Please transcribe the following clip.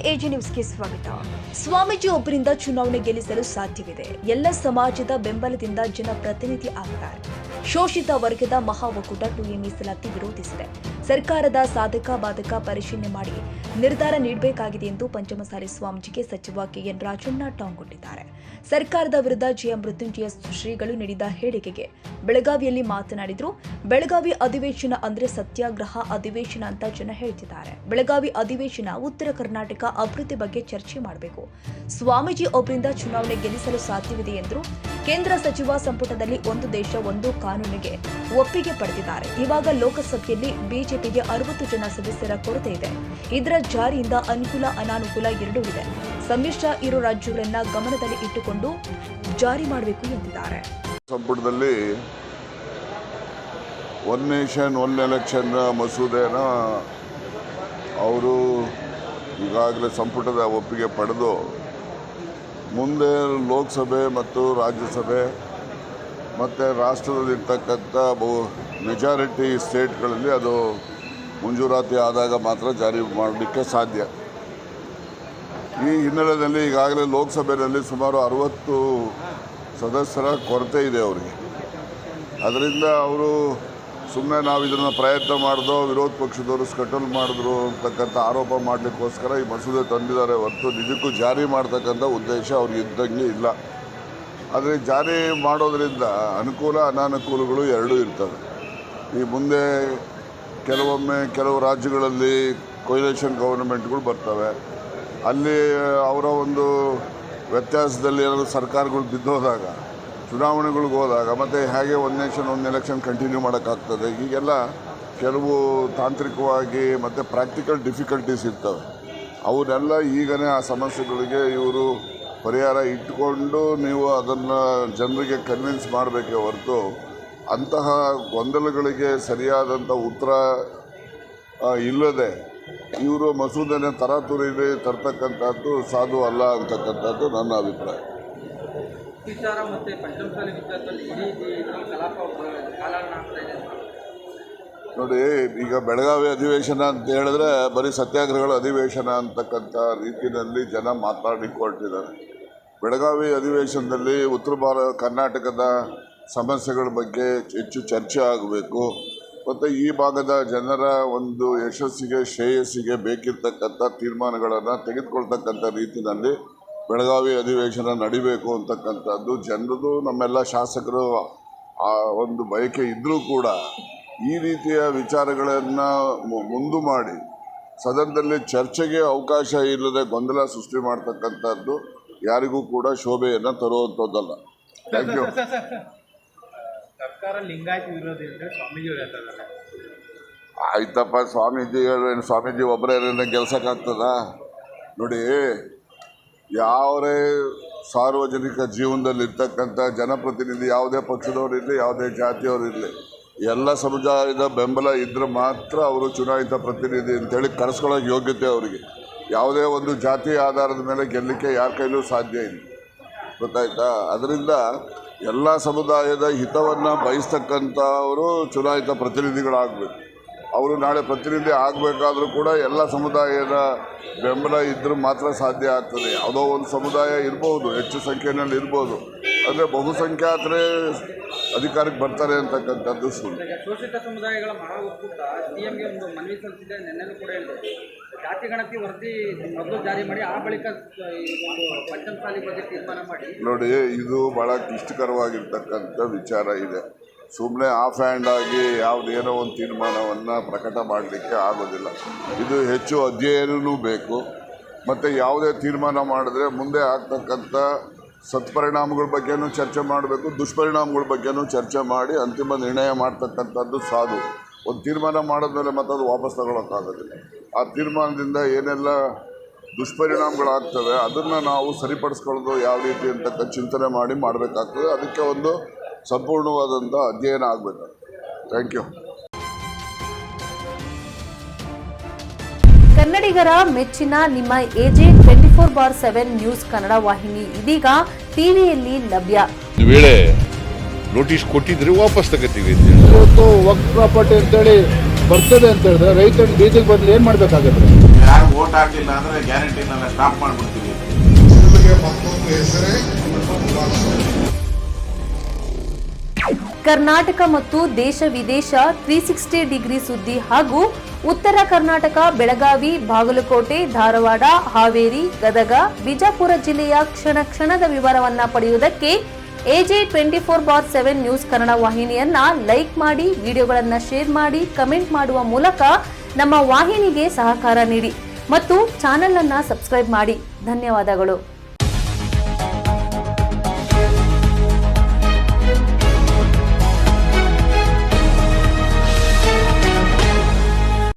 AG ನ್ಯೂಸ್ಗೆ ಸ್ವಾಗತ. ಸ್ವಾಮೀಜಿ ಒಬ್ಬರಿಂದ ಚುನಾವಣೆ ಗೆಲ್ಲಿಸಲು ಸಾಧ್ಯವಿದೆ. ಎಲ್ಲ ಸಮಾಜದ ಬೆಂಬಲದಿಂದ ಜನಪ್ರತಿನಿಧಿ ಆಗುತ್ತಾರೆ. ಶೋಷಿತ ವರ್ಗದ ಮಹಾ ಒಕ್ಕೂಟ 2A ಮೀಸಲಾತಿ ವಿರೋಧಿಸಿದೆ. ಸರ್ಕಾರದ ಸಾಧಕ ಬಾಧಕ ಪರಿಶೀಲನೆ ಮಾಡಿ ನಿರ್ಧಾರ ನೀಡಬೇಕಾಗಿದೆ ಎಂದು ಪಂಚಮಸಾಲಿ ಸ್ವಾಮೀಜಿಗೆ ಸಚಿವ ಕೆಎನ್ ರಾಜಣ್ಣ ಟಾಂಗ್ ಕೊಟ್ಟಿದ್ದಾರೆ. ಸರ್ಕಾರದ ವಿರುದ್ಧ ಜಯ ಮೃತ್ಯುಂಜಯ ಶ್ರೀಗಳು ನೀಡಿದ ಹೇಳಿಕೆಗೆ ಬೆಳಗಾವಿಯಲ್ಲಿ ಮಾತನಾಡಿದ್ರು. ಬೆಳಗಾವಿ ಅಧಿವೇಶನ ಅಂದ್ರೆ ಸತ್ಯಾಗ್ರಹ ಅಧಿವೇಶನ ಅಂತ ಜನ ಹೇಳ್ತಿದ್ದಾರೆ. ಬೆಳಗಾವಿ ಅಧಿವೇಶನ ಉತ್ತರ ಕರ್ನಾಟಕ ಅಭಿವೃದ್ಧಿ ಬಗ್ಗೆ ಚರ್ಚೆ ಮಾಡಬೇಕು. ಸ್ವಾಮೀಜಿ ಒಬ್ಬರಿಂದ ಚುನಾವಣೆ ಗೆಲ್ಲಿಸಲು ಸಾಧ್ಯವಿದೆ ಎಂದರು. ಕೇಂದ್ರ ಸಚಿವ ಸಂಪುಟದಲ್ಲಿ ಒಂದು ದೇಶ ಒಂದು ಕಾನೂನಿಗೆ ಒಪ್ಪಿಗೆ ಪಡೆದಿದ್ದಾರೆ. ಇವಾಗ ಲೋಕಸಭೆಯಲ್ಲಿ ಬಿಜೆಪಿಗೆ 60 ಜನ ಸದಸ್ಯರ ಕೊರತೆ ಇದೆ. ಇದರ ಜಾರಿಯಿಂದ ಅನುಕೂಲ ಅನಾನುಕೂಲ ಎರಡೂ ಇದೆ. ಸಮ್ಮಿಶ್ರ ಇರೋ ರಾಜ್ಯಗಳನ್ನ ಗಮನದಲ್ಲಿ ಇಟ್ಟುಕೊಂಡು ಜಾರಿ ಮಾಡಬೇಕು ಎಂದಿದ್ದಾರೆ. ಸಂಪುಟದಲ್ಲಿ ಒನ್ ನೇಷನ್ ಒನ್ ಎಲೆಕ್ಷನ್ ಮಸೂದೆನ ಅವರು ಈಗಾಗಲೇ ಸಂಪುಟದ ಒಪ್ಪಿಗೆ ಪಡೆದು ಮುಂದೆ ಲೋಕಸಭೆ ಮತ್ತು ರಾಜ್ಯಸಭೆ ಮತ್ತು ರಾಷ್ಟ್ರದಲ್ಲಿರ್ತಕ್ಕಂಥ ಮೆಜಾರಿಟಿ ಸ್ಟೇಟ್ಗಳಲ್ಲಿ ಅದು ಮಂಜೂರಾತಿ ಆದಾಗ ಮಾತ್ರ ಜಾರಿ ಮಾಡಲಿಕ್ಕೆ ಸಾಧ್ಯ. ಈ ಹಿನ್ನೆಲೆಯಲ್ಲಿ ಈಗಾಗಲೇ ಲೋಕಸಭೆಯಲ್ಲಿ ಸುಮಾರು 60 ಸದಸ್ಯರ ಕೊರತೆ ಇದೆ ಅವರಿಗೆ. ಅದರಿಂದ ಅವರು ಸುಮ್ಮನೆ ನಾವು ಇದನ್ನು ಪ್ರಯತ್ನ ಮಾಡಿದೋ ವಿರೋಧ ಪಕ್ಷದವರು ಸ್ಕಟಲ್ ಮಾಡಿದ್ರು ಅಂತಕ್ಕಂಥ ಆರೋಪ ಮಾಡಲಿಕ್ಕೋಸ್ಕರ ಈ ಮಸೂದೆ ತಂದಿದ್ದಾರೆ ಹೊರತು ನಿಜಕ್ಕೂ ಜಾರಿ ಮಾಡ್ತಕ್ಕಂಥ ಉದ್ದೇಶ ಅವ್ರಿಗೆ ಇದ್ದಂಗೆ ಇಲ್ಲ. ಆದರೆ ಜಾರಿ ಮಾಡೋದರಿಂದ ಅನುಕೂಲ ಅನಾನುಕೂಲಗಳು ಎರಡೂ ಇರ್ತವೆ. ಈ ಮುಂದೆ ಕೆಲವೊಮ್ಮೆ ಕೆಲವು ರಾಜ್ಯಗಳಲ್ಲಿ ಕೊಯ್ಲೇಷನ್ ಗೌರ್ಮೆಂಟ್ಗಳು ಬರ್ತವೆ. ಅಲ್ಲಿ ಅವರ ಒಂದು ವ್ಯತ್ಯಾಸದಲ್ಲಿ ಏನಾದರೂ ಸರ್ಕಾರಗಳು ಬಿದ್ದೋದಾಗ ಚುನಾವಣೆಗಳಿಗೆ ಹೋದಾಗ ಮತ್ತು ಹೇಗೆ one nation one election continue ಮಾಡೋಕ್ಕಾಗ್ತದೆ. ಹೀಗೆಲ್ಲ ಕೆಲವು ತಾಂತ್ರಿಕವಾಗಿ ಮತ್ತು ಪ್ರಾಕ್ಟಿಕಲ್ ಡಿಫಿಕಲ್ಟೀಸ್ ಇರ್ತವೆ. ಅವನ್ನೆಲ್ಲ ಈಗಲೇ ಆ ಸಮಸ್ಯೆಗಳಿಗೆ ಇವರು ಪರಿಹಾರ ಇಟ್ಕೊಂಡು ನೀವು ಅದನ್ನು ಜನರಿಗೆ ಕನ್ವಿನ್ಸ್ ಮಾಡಬೇಕೇ ಹೊರತು ಅಂತಹ ಗೊಂದಲಗಳಿಗೆ ಸರಿಯಾದಂಥ ಉತ್ತರ ಇಲ್ಲದೆ ಇವರು ಮಸೂದೆನ ತರಾತುರಿಲಿ ತರ್ತಕ್ಕಂಥದ್ದು ಸಾಧು ಅಲ್ಲ ಅಂತಕ್ಕಂಥದ್ದು ನನ್ನ ಅಭಿಪ್ರಾಯ. ವಿಚಾರ ಮತ್ತು ಪಂಚಮಸಾಲಿ ವಿಚಾರದಲ್ಲಿ ನೋಡಿ, ಈಗ ಬೆಳಗಾವಿ ಅಧಿವೇಶನ ಅಂತ ಹೇಳಿದ್ರೆ ಬರೀ ಸತ್ಯಾಗ್ರಹಗಳ ಅಧಿವೇಶನ ಅಂತಕ್ಕಂಥ ರೀತಿಯಲ್ಲಿ ಜನ ಮಾತನಾಡಲಿಕ್ಕೆ ಹೊರಟಿದ್ದಾರೆ. ಬೆಳಗಾವಿ ಅಧಿವೇಶನದಲ್ಲಿ ಉತ್ತರ ಕರ್ನಾಟಕದ ಸಮಸ್ಯೆಗಳ ಬಗ್ಗೆ ಹೆಚ್ಚು ಚರ್ಚೆ ಆಗಬೇಕು ಮತ್ತು ಈ ಭಾಗದ ಜನರ ಒಂದು ಯಶಸ್ಸಿಗೆ ಶ್ರೇಯಸ್ಸಿಗೆ ಬೇಕಿರ್ತಕ್ಕಂಥ ತೀರ್ಮಾನಗಳನ್ನು ತೆಗೆದುಕೊಳ್ತಕ್ಕಂಥ ರೀತಿಯಲ್ಲಿ ಬೆಳಗಾವಿ ಅಧಿವೇಶನ ನಡಿಬೇಕು ಅಂತಕ್ಕಂಥದ್ದು ಜನರದು ನಮ್ಮೆಲ್ಲ ಶಾಸಕರು ಆ ಒಂದು ಬಯಕೆ ಇದ್ದರೂ ಕೂಡ ಈ ರೀತಿಯ ವಿಚಾರಗಳನ್ನು ಮುಂದು ಮಾಡಿ ಸದನದಲ್ಲಿ ಚರ್ಚೆಗೆ ಅವಕಾಶ ಇಲ್ಲದೆ ಗೊಂದಲ ಸೃಷ್ಟಿ ಮಾಡ್ತಕ್ಕಂಥದ್ದು ಯಾರಿಗೂ ಕೂಡ ಶೋಭೆಯನ್ನು ತರುವಂಥದ್ದಲ್ಲ. Thank you. ಸರ್ಕಾರ ಲಿಂಗಾಯತ ವಿರೋಧಿ ಅಂತ ಸ್ವಾಮೀಜಿ ಹೇಳ್ತಾರೆ. ಆಯ್ತಪ್ಪ, ಸ್ವಾಮೀಜಿ ಒಬ್ಬರೇ ಗೆಲ್ಸೋಕ್ಕಾಗ್ತದ? ನೋಡಿ, ಯಾವುದೇ ಸಾರ್ವಜನಿಕ ಜೀವನದಲ್ಲಿರ್ತಕ್ಕಂಥ ಜನಪ್ರತಿನಿಧಿ ಯಾವುದೇ ಪಕ್ಷದವರಿರಲಿ ಯಾವುದೇ ಜಾತಿಯವರಿರಲಿ ಎಲ್ಲ ಸಮುದಾಯದ ಬೆಂಬಲ ಇದ್ದರೆ ಮಾತ್ರ ಅವರು ಚುನಾಯಿತ ಪ್ರತಿನಿಧಿ ಅಂತೇಳಿ ಕರೆಸ್ಕೊಳ್ಳೋಕೆ ಯೋಗ್ಯತೆ ಅವರಿಗೆ. ಯಾವುದೇ ಒಂದು ಜಾತಿ ಆಧಾರದ ಮೇಲೆ ಗೆಲ್ಲಲಿಕ್ಕೆ ಯಾರ ಕೈಲೂ ಸಾಧ್ಯ ಇಲ್ಲ, ಗೊತ್ತಾಯ್ತಾ? ಅದರಿಂದ ಎಲ್ಲ ಸಮುದಾಯದ ಹಿತವನ್ನು ಬಯಸ್ತಕ್ಕಂಥವರು ಚುನಾಯಿತ ಪ್ರತಿನಿಧಿಗಳಾಗಬೇಕು. ಅವರು ನಾಳೆ ಪ್ರತಿನಿಧಿ ಆಗಬೇಕಾದ್ರೂ ಕೂಡ ಎಲ್ಲ ಸಮುದಾಯದ ಬೆಂಬಲ ಇದ್ದರೂ ಮಾತ್ರ ಸಾಧ್ಯ ಆಗ್ತದೆ. ಯಾವುದೋ ಒಂದು ಸಮುದಾಯ ಇರ್ಬೋದು, ಹೆಚ್ಚು ಸಂಖ್ಯೆಯಲ್ಲಿ ಇರ್ಬೋದು, ಅಂದರೆ ಬಹುಸಂಖ್ಯಾತರೇ ಅಧಿಕಾರಕ್ಕೆ ಬರ್ತಾರೆ ಅಂತಕ್ಕಂಥದ್ದು ಸುಳ್ಳು. ಶೋಷಿತ ಸಮುದಾಯಗಳ ಮಹಾ ಒಕ್ಕೂಟ ಸಿಎಂಗೆ ಒಂದು ಮನವಿ ಸಲ್ಲಿಸಿದೆ. ನೆನ್ನೆನೂ ಕೂಡ ಹೇಳಿದೆ ಜಾತಿ ಗಣತಿ ವರದಿ ಮೊದಲು ಜಾರಿ ಮಾಡಿ ಆ ಬಳಿಕ ಒಂದು ಪಂಚಮಸಾಲಿ ಬಗ್ಗೆ ತೀರ್ಮಾನ ಮಾಡಿ. ನೋಡಿ, ಇದು ಭಾಳ ಕ್ಲಿಷ್ಟಕರವಾಗಿರ್ತಕ್ಕಂಥ ವಿಚಾರ ಇದೆ. ಸುಮ್ಮನೆ ಆಫ್ ಹ್ಯಾಂಡ್ ಆಗಿ ಯಾವುದೇನೋ ಒಂದು ತೀರ್ಮಾನವನ್ನು ಪ್ರಕಟ ಮಾಡಲಿಕ್ಕೆ ಆಗೋದಿಲ್ಲ. ಇದು ಹೆಚ್ಚು ಅಧ್ಯಯನವೂ ಬೇಕು ಮತ್ತು ಯಾವುದೇ ತೀರ್ಮಾನ ಮಾಡಿದ್ರೆ ಮುಂದೆ ಆಗ್ತಕ್ಕಂಥ ಸತ್ಪರಿಣಾಮಗಳ ಬಗ್ಗೆನೂ ಚರ್ಚೆ ಮಾಡಬೇಕು, ದುಷ್ಪರಿಣಾಮಗಳ ಬಗ್ಗೆನೂ ಚರ್ಚೆ ಮಾಡಿ ಅಂತಿಮ ನಿರ್ಣಯ ಮಾಡ್ತಕ್ಕಂಥದ್ದು ಸಾಧು. ಒಂದು ತೀರ್ಮಾನ ಮಾಡಿದ್ಮೇಲೆ ಮತ್ತೆ ಅದು ವಾಪಸ್ ತಗೊಳ್ಳೋಕ್ಕಾಗೋದಿಲ್ಲ. ಆ ತೀರ್ಮಾನದಿಂದ ಏನೆಲ್ಲ ದುಷ್ಪರಿಣಾಮಗಳಾಗ್ತವೆ ಅದನ್ನು ನಾವು ಸರಿಪಡಿಸ್ಕೊಳ್ಳೋದು ಯಾವ ರೀತಿ ಅಂತಕ್ಕ ಚಿಂತನೆ ಮಾಡಿ ಮಾಡಬೇಕಾಗ್ತದೆ. ಅದಕ್ಕೆ ಒಂದು ಸಂಪೂರ್ಣವಾದಂಥ ಅಧ್ಯಯನ ಆಗಬೇಕು. Thank you. ಕನ್ನಡಿಗರ ಮೆಚ್ಚಿನ ನಿಮ್ಮ ಎಜೆ 24/7 ನ್ಯೂಸ್ ಕನ್ನಡ ವಾಹಿನಿ ಇದೀಗ ಟಿವಿಯಲ್ಲಿ ಲಭ್ಯ. ವೇಳೆ ನೋಟಿಸ್ ಕೊಟ್ಟಿದ್ರೆ ವಾಪಸ್ ತಗೋತೀವಿ. ವಕ್ಫ್ ಪ್ರಾಪರ್ಟಿ ಅಂತೇಳಿ ಬರ್ತದೆ ಅಂತ ಹೇಳಿದ್ರೆ ರೈತರು ಡೀಸೆಲ್ ಬದಲು ಏನು ಮಾಡಬೇಕಾಗುತ್ತೆ? ಯಾರು ವೋಟ್ ಹಾಕಿಲ್ಲ ಅಂದ್ರೆ ಗ್ಯಾರಂಟಿನೆಲ್ಲ ಸ್ಟಾಪ್ ಮಾಡ್ಬಿಡ್ತೀವಿ. ಕರ್ನಾಟಕ ಮತ್ತು ದೇಶ ವಿದೇಶ 360 ಡಿಗ್ರಿ ಸುದ್ದಿ ಹಾಗೂ ಉತ್ತರ ಕರ್ನಾಟಕ ಬೆಳಗಾವಿ, ಬಾಗಲಕೋಟೆ, ಧಾರವಾಡ, ಹಾವೇರಿ, ಗದಗ, ಬಿಜಾಪುರ ಜಿಲ್ಲೆಯ ಕ್ಷಣ ಕ್ಷಣದ ವಿವರವನ್ನ ಪಡೆಯುವುದಕ್ಕೆ AJ 24/7 ನ್ಯೂಸ್ ಕನ್ನಡ ವಾಹಿನಿಯನ್ನ ಲೈಕ್ ಮಾಡಿ, ವಿಡಿಯೋಗಳನ್ನ ಶೇರ್ ಮಾಡಿ, ಕಮೆಂಟ್ ಮಾಡುವ ಮೂಲಕ ನಮ್ಮ ವಾಹಿನಿಗೆ ಸಹಕಾರ ನೀಡಿ ಮತ್ತು ಚಾನೆಲ್ ಅನ್ನ ಸಬ್ಸ್ಕ್ರೈಬ್ ಮಾಡಿ. ಧನ್ಯವಾದಗಳು.